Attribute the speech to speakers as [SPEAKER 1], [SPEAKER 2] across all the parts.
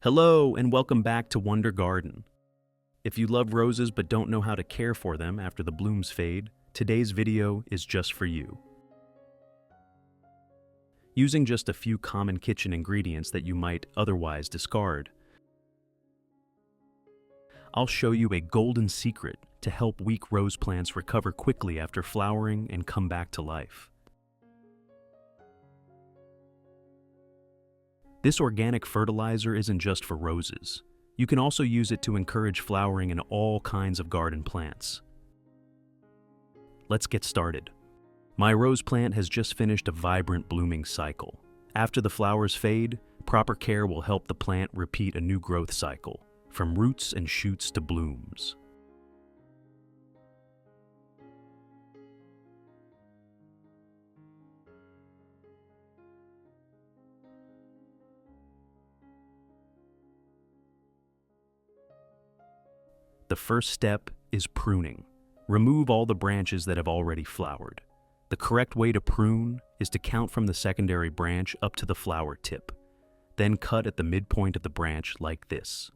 [SPEAKER 1] Hello and welcome back to Wonder Garden. If you love roses but don't know how to care for them after the blooms fade, today's video is just for you. Using just a few common kitchen ingredients that you might otherwise discard, I'll show you a golden secret to help weak rose plants recover quickly after flowering and come back to life. This organic fertilizer isn't just for roses. You can also use it to encourage flowering in all kinds of garden plants. Let's get started. My rose plant has just finished a vibrant blooming cycle. After the flowers fade, proper care will help the plant repeat a new growth cycle, from roots and shoots to blooms. The first step is pruning. Remove all the branches that have already flowered. The correct way to prune is to count from the secondary branch up to the flower tip. Then cut at the midpoint of the branch like this.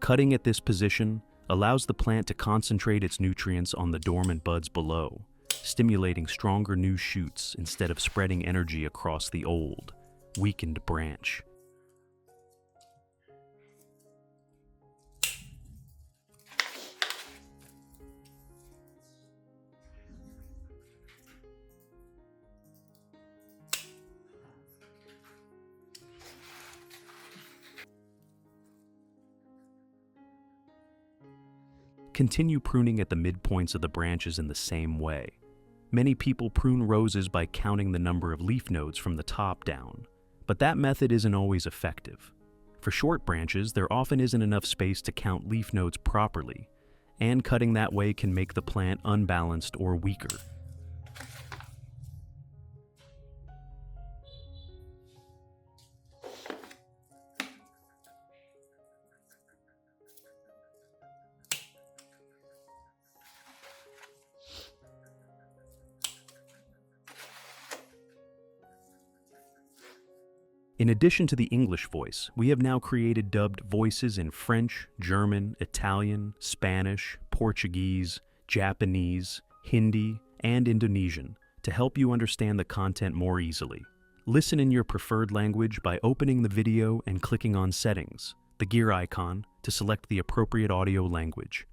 [SPEAKER 1] Cutting at this position allows the plant to concentrate its nutrients on the dormant buds below, stimulating stronger new shoots instead of spreading energy across the old, weakened branch. Continue pruning at the midpoints of the branches in the same way. Many people prune roses by counting the number of leaf nodes from the top down, but that method isn't always effective. For short branches, there often isn't enough space to count leaf nodes properly, and cutting that way can make the plant unbalanced or weaker. In addition to the English voice, we have now created dubbed voices in French, German, Italian, Spanish, Portuguese, Japanese, Hindi, and Indonesian to help you understand the content more easily. Listen in your preferred language by opening the video and clicking on Settings, the gear icon, to select the appropriate audio language.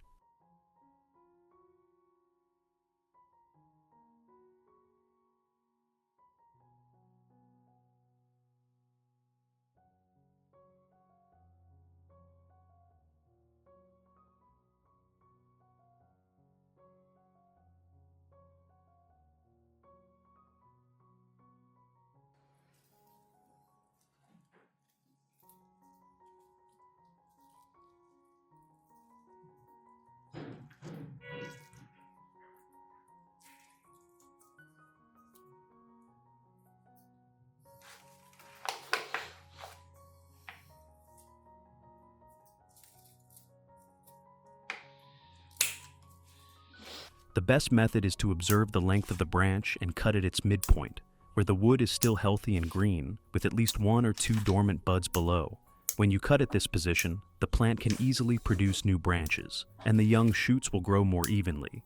[SPEAKER 1] The best method is to observe the length of the branch and cut at its midpoint, where the wood is still healthy and green, with at least 1 or 2 dormant buds below. When you cut at this position, the plant can easily produce new branches, and the young shoots will grow more evenly.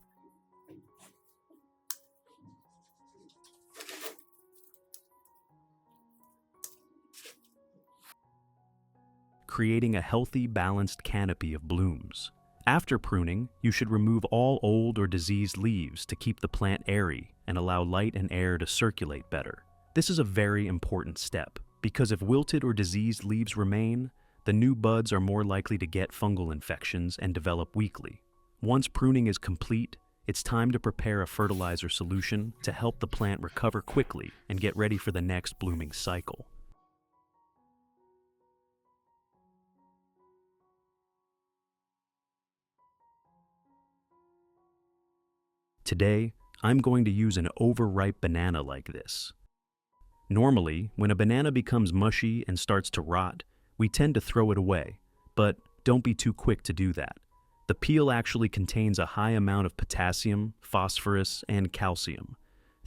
[SPEAKER 1] Creating a healthy, balanced canopy of blooms. After pruning, you should remove all old or diseased leaves to keep the plant airy and allow light and air to circulate better. This is a very important step, because if wilted or diseased leaves remain, the new buds are more likely to get fungal infections and develop weakly. Once pruning is complete, it's time to prepare a fertilizer solution to help the plant recover quickly and get ready for the next blooming cycle. Today, I'm going to use an overripe banana like this. Normally, when a banana becomes mushy and starts to rot, we tend to throw it away, but don't be too quick to do that. The peel actually contains a high amount of potassium, phosphorus, and calcium,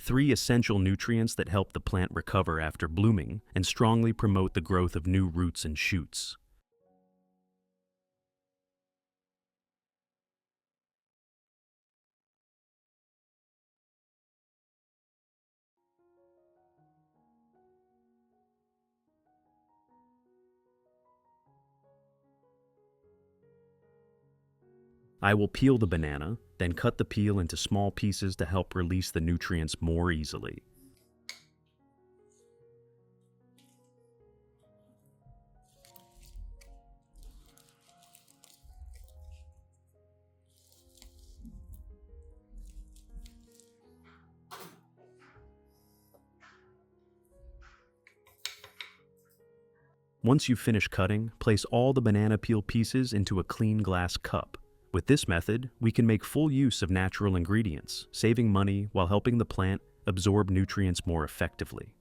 [SPEAKER 1] 3 essential nutrients that help the plant recover after blooming and strongly promote the growth of new roots and shoots. I will peel the banana, then cut the peel into small pieces to help release the nutrients more easily. Once you've finished cutting, place all the banana peel pieces into a clean glass cup. With this method, we can make full use of natural ingredients, saving money while helping the plant absorb nutrients more effectively.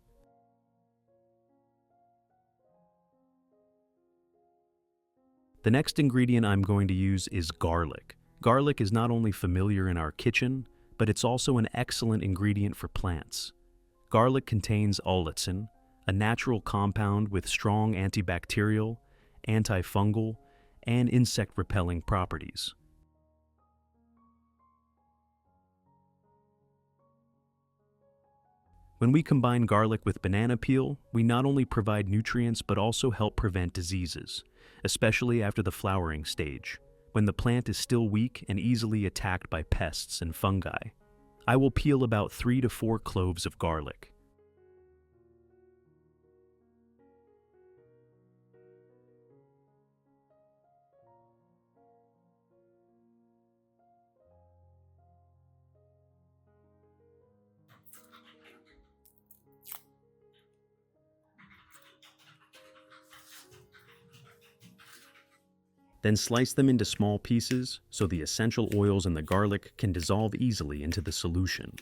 [SPEAKER 1] The next ingredient I'm going to use is garlic. Garlic is not only familiar in our kitchen, but it's also an excellent ingredient for plants. Garlic contains allicin, a natural compound with strong antibacterial, antifungal, and insect-repelling properties. When we combine garlic with banana peel, we not only provide nutrients but also help prevent diseases, especially after the flowering stage, when the plant is still weak and easily attacked by pests and fungi. I will peel about 3 to 4 cloves of garlic. Then slice them into small pieces so the essential oils in the garlic can dissolve easily into the solution.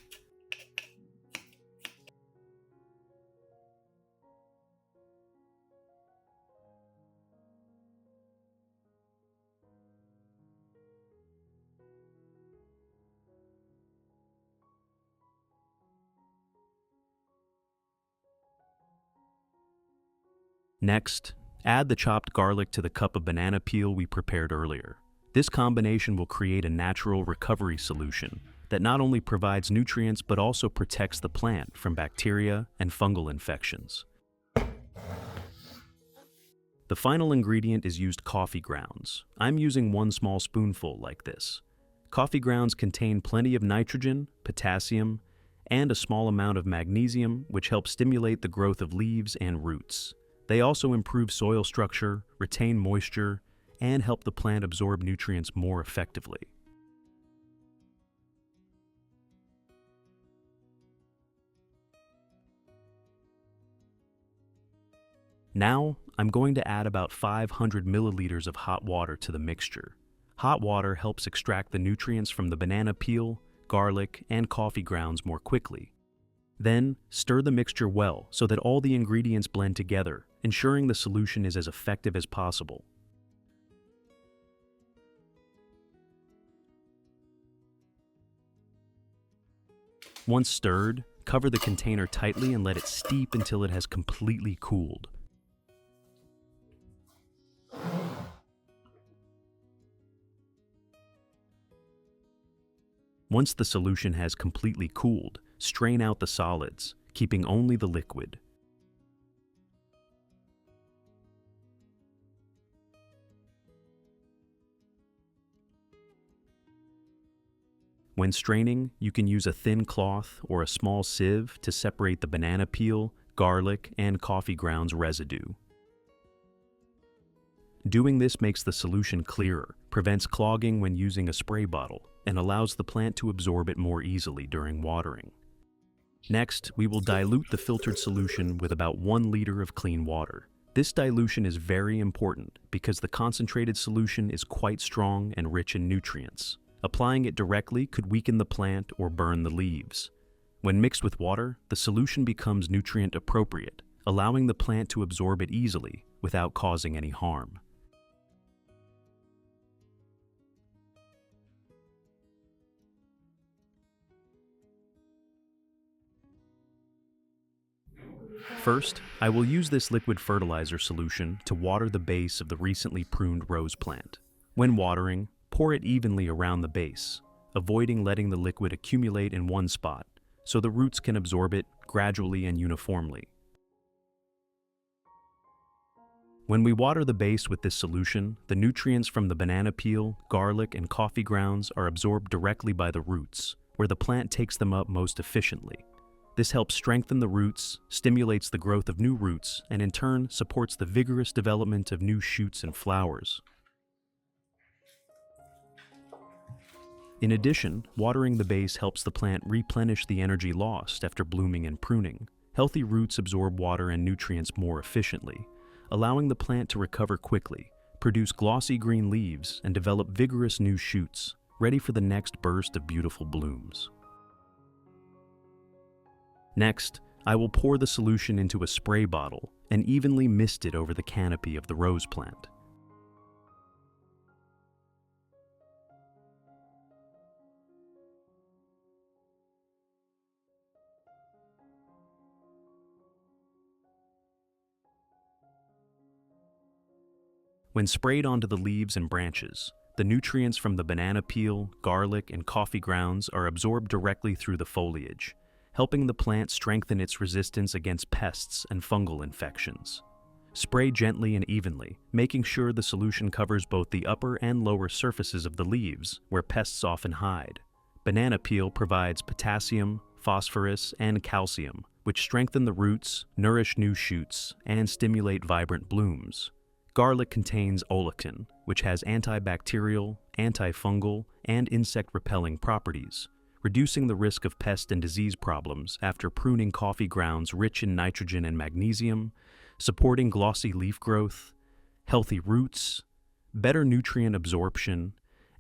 [SPEAKER 1] Next, add the chopped garlic to the cup of banana peel we prepared earlier. This combination will create a natural recovery solution that not only provides nutrients but also protects the plant from bacteria and fungal infections. The final ingredient is used coffee grounds. I'm using 1 small spoonful like this. Coffee grounds contain plenty of nitrogen, potassium, and a small amount of magnesium, which helps stimulate the growth of leaves and roots. They also improve soil structure, retain moisture, and help the plant absorb nutrients more effectively. Now, I'm going to add about 500 milliliters of hot water to the mixture. Hot water helps extract the nutrients from the banana peel, garlic, and coffee grounds more quickly. Then, stir the mixture well so that all the ingredients blend together, ensuring the solution is as effective as possible. Once stirred, cover the container tightly and let it steep until it has completely cooled. Once the solution has completely cooled, strain out the solids, keeping only the liquid. When straining, you can use a thin cloth or a small sieve to separate the banana peel, garlic, and coffee grounds residue. Doing this makes the solution clearer, prevents clogging when using a spray bottle, and allows the plant to absorb it more easily during watering. Next, we will dilute the filtered solution with about 1 liter of clean water. This dilution is very important because the concentrated solution is quite strong and rich in nutrients. Applying it directly could weaken the plant or burn the leaves. When mixed with water, the solution becomes nutrient appropriate, allowing the plant to absorb it easily without causing any harm. First, I will use this liquid fertilizer solution to water the base of the recently pruned rose plant. When watering, pour it evenly around the base, avoiding letting the liquid accumulate in one spot, so the roots can absorb it gradually and uniformly. When we water the base with this solution, the nutrients from the banana peel, garlic, and coffee grounds are absorbed directly by the roots, where the plant takes them up most efficiently. This helps strengthen the roots, stimulates the growth of new roots, and in turn supports the vigorous development of new shoots and flowers. In addition, watering the base helps the plant replenish the energy lost after blooming and pruning. Healthy roots absorb water and nutrients more efficiently, allowing the plant to recover quickly, produce glossy green leaves, and develop vigorous new shoots, ready for the next burst of beautiful blooms. Next, I will pour the solution into a spray bottle and evenly mist it over the canopy of the rose plant. When sprayed onto the leaves and branches, the nutrients from the banana peel, garlic, and coffee grounds are absorbed directly through the foliage, helping the plant strengthen its resistance against pests and fungal infections. Spray gently and evenly, making sure the solution covers both the upper and lower surfaces of the leaves, where pests often hide. Banana peel provides potassium, phosphorus, and calcium, which strengthen the roots, nourish new shoots, and stimulate vibrant blooms. Garlic contains olectin, which has antibacterial, antifungal, and insect-repelling properties, reducing the risk of pest and disease problems after pruning coffee grounds rich in nitrogen and magnesium, supporting glossy leaf growth, healthy roots, better nutrient absorption,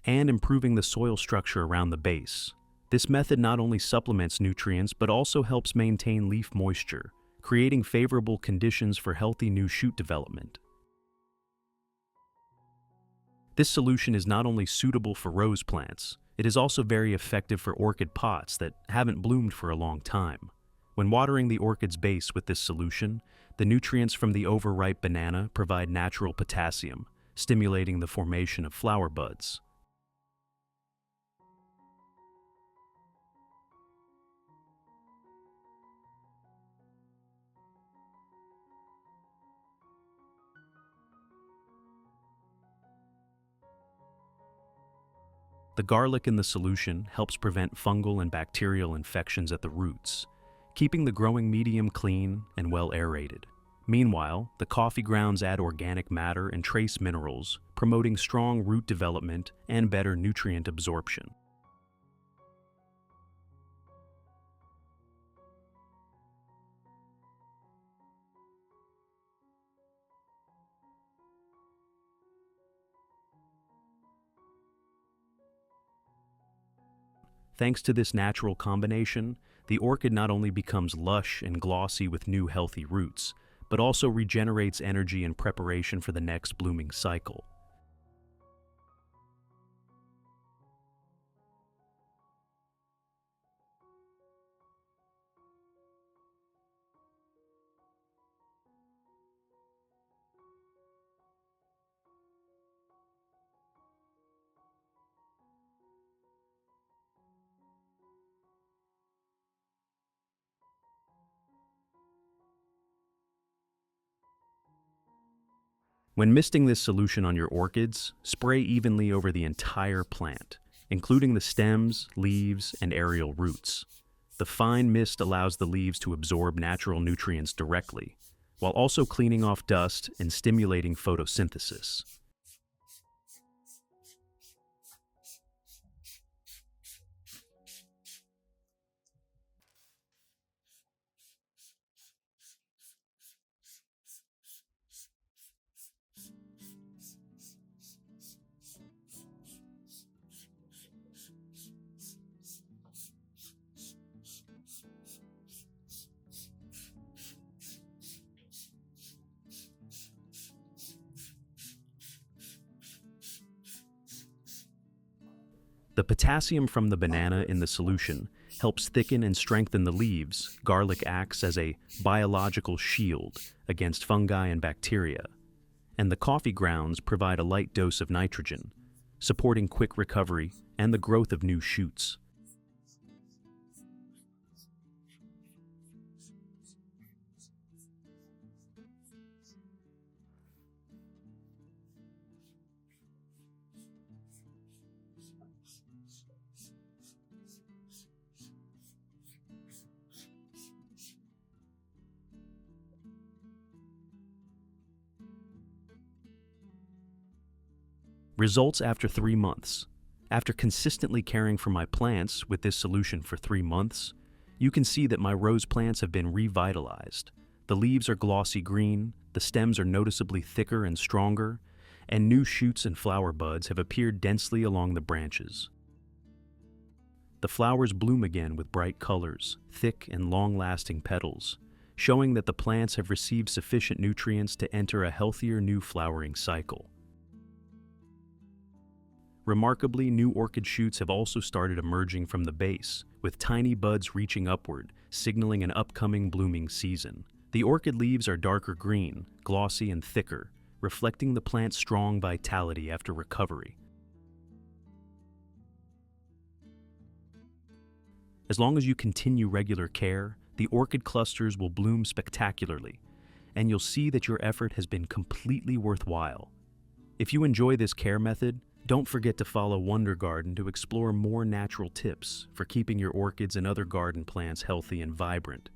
[SPEAKER 1] and improving the soil structure around the base. This method not only supplements nutrients but also helps maintain leaf moisture, creating favorable conditions for healthy new shoot development. This solution is not only suitable for rose plants, it is also very effective for orchid pots that haven't bloomed for a long time. When watering the orchid's base with this solution, the nutrients from the overripe banana provide natural potassium, stimulating the formation of flower buds. The garlic in the solution helps prevent fungal and bacterial infections at the roots, keeping the growing medium clean and well aerated. Meanwhile, the coffee grounds add organic matter and trace minerals, promoting strong root development and better nutrient absorption. Thanks to this natural combination, the orchid not only becomes lush and glossy with new healthy roots, but also regenerates energy in preparation for the next blooming cycle. When misting this solution on your orchids, spray evenly over the entire plant, including the stems, leaves, and aerial roots. The fine mist allows the leaves to absorb natural nutrients directly, while also cleaning off dust and stimulating photosynthesis. The potassium from the banana in the solution helps thicken and strengthen the leaves. Garlic acts as a biological shield against fungi and bacteria, and the coffee grounds provide a light dose of nitrogen, supporting quick recovery and the growth of new shoots. Results after 3 months. After consistently caring for my plants with this solution for 3 months, you can see that my rose plants have been revitalized. The leaves are glossy green, the stems are noticeably thicker and stronger, and new shoots and flower buds have appeared densely along the branches. The flowers bloom again with bright colors, thick and long-lasting petals, showing that the plants have received sufficient nutrients to enter a healthier new flowering cycle. Remarkably, new orchid shoots have also started emerging from the base, with tiny buds reaching upward, signaling an upcoming blooming season. The orchid leaves are darker green, glossy and thicker, reflecting the plant's strong vitality after recovery. As long as you continue regular care, the orchid clusters will bloom spectacularly, and you'll see that your effort has been completely worthwhile. If you enjoy this care method, don't forget to follow Wonder Garden to explore more natural tips for keeping your orchids and other garden plants healthy and vibrant.